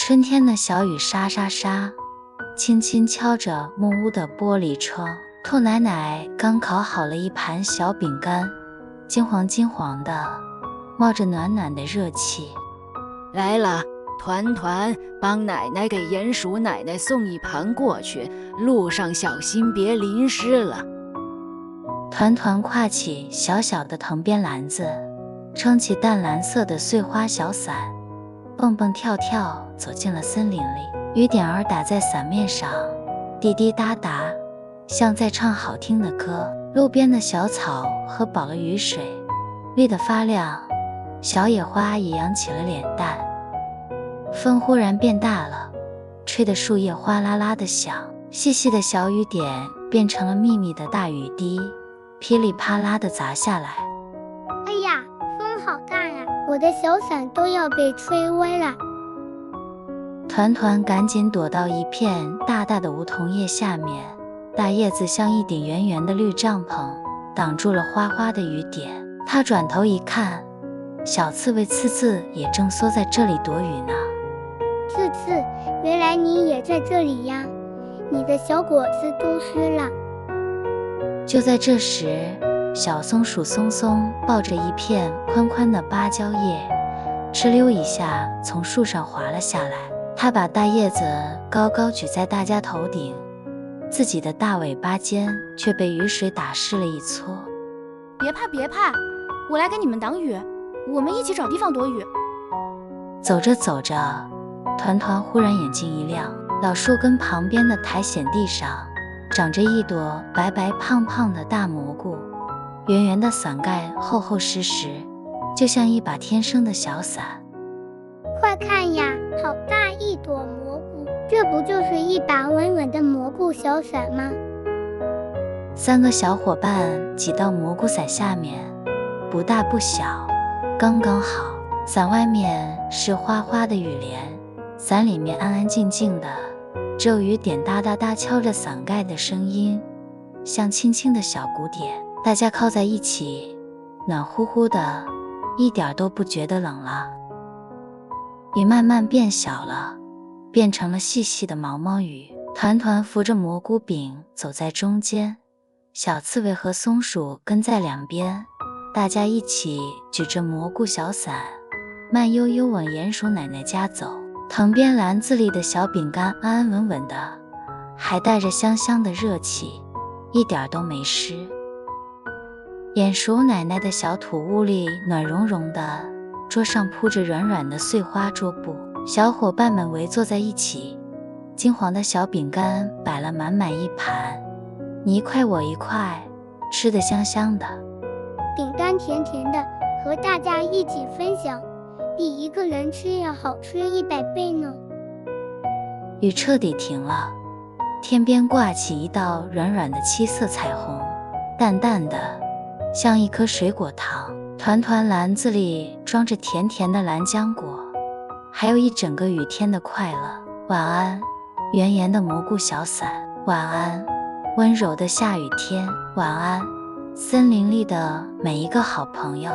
春天的小雨沙沙沙，轻轻敲着木屋的玻璃窗。兔奶奶刚烤好了一盘小饼干，金黄金黄的，冒着暖暖的热气。来了，团团，帮奶奶给鼹鼠奶奶送一盘过去，路上小心别淋湿了。团团挎起小小的藤编篮子，撑起淡蓝色的碎花小伞，蹦蹦跳跳走进了森林里。雨点儿打在伞面上，滴滴答答，像在唱好听的歌。路边的小草喝饱了雨水，绿得发亮，小野花也扬起了脸蛋。风忽然变大了，吹得树叶哗啦啦地响，细细的小雨点变成了密密的大雨滴，噼里啪啦地砸下来。哎呀，风好大呀，我的小伞都要被吹歪了。团团赶紧躲到一片大大的梧桐叶下面，大叶子像一顶圆圆的绿帐篷，挡住了哗哗的雨点。他转头一看，小刺猬刺刺也正缩在这里躲雨呢。刺刺，原来你也在这里呀，你的小果子都湿了。就在这时，小松鼠松松抱着一片宽宽的芭蕉叶，哧溜一下从树上滑了下来。它把大叶子高高举在大家头顶，自己的大尾巴尖却被雨水打湿了一撮。别怕别怕，我来给你们挡雨，我们一起找地方躲雨。走着走着，团团忽然眼睛一亮，老树根旁边的苔藓地上长着一朵白白胖胖的大蘑菇，圆圆的伞盖厚厚实实，就像一把天生的小伞。快看呀，好大一朵蘑菇，这不就是一把稳稳的蘑菇小伞吗？3个小伙伴挤到蘑菇伞下面，不大不小，刚刚好。伞外面是哗哗的雨帘，伞里面安安静静的，只有雨点哒哒哒敲着伞盖的声音，像轻轻的小鼓点。大家靠在一起，暖乎乎的，一点都不觉得冷了。雨慢慢变小了，变成了细细的毛毛雨。团团扶着蘑菇饼走在中间，小刺猬和松鼠跟在两边，大家一起举着蘑菇小伞，慢悠悠往鼹鼠奶奶家走。藤编篮子里的小饼干安安稳稳的，还带着香香的热气，一点都没湿。鼹鼠奶奶的小土屋里暖融融的，桌上铺着软软的碎花桌布，小伙伴们围坐在一起，金黄的小饼干摆了满满一盘，你一块我一块，吃得香香的。饼干甜甜的，和大家一起分享，比一个人吃要好吃100倍呢。雨彻底停了，天边挂起一道软软的七色彩虹，淡淡的，像一颗水果糖。团团篮子里装着甜甜的蓝浆果，还有一整个雨天的快乐。晚安，圆圆的蘑菇小伞。晚安，温柔的下雨天。晚安，森林里的每一个好朋友。